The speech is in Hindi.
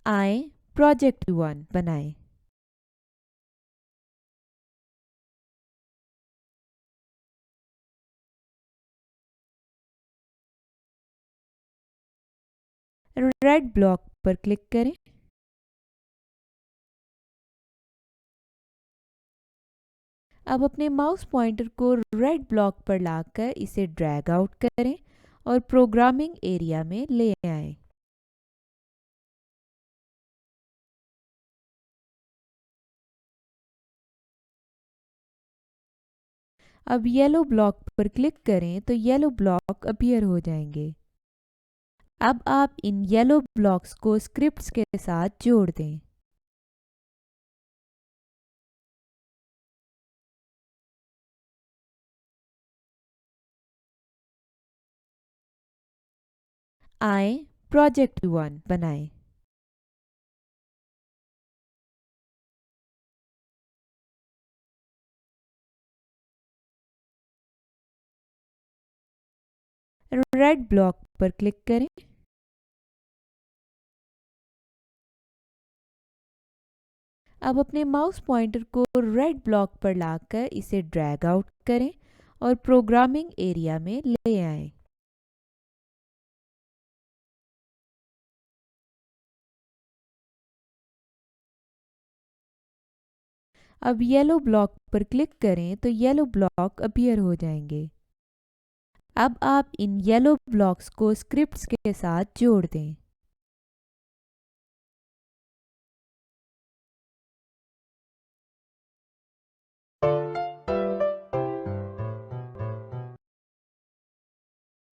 आए प्रोजेक्ट 1 बनाएं। रेड ब्लॉक पर क्लिक करें। अब अपने माउस पॉइंटर को रेड ब्लॉक पर लाकर इसे ड्रैग आउट करें और प्रोग्रामिंग एरिया में ले आएं। अब येलो ब्लॉक पर क्लिक करें तो येलो ब्लॉक अपीयर हो जाएंगे। अब आप इन येलो ब्लॉक्स को स्क्रिप्ट्स के साथ जोड़ दें। आए प्रोजेक्ट 1 बनाएं। रेड ब्लॉक पर क्लिक करें। अब अपने माउस पॉइंटर को रेड ब्लॉक पर लाकर इसे ड्रैग आउट करें और प्रोग्रामिंग एरिया में ले आएं। अब येलो ब्लॉक पर क्लिक करें तो येलो ब्लॉक अपीयर हो जाएंगे। अब आप इन येलो ब्लॉक्स को स्क्रिप्ट्स के साथ जोड़ दें।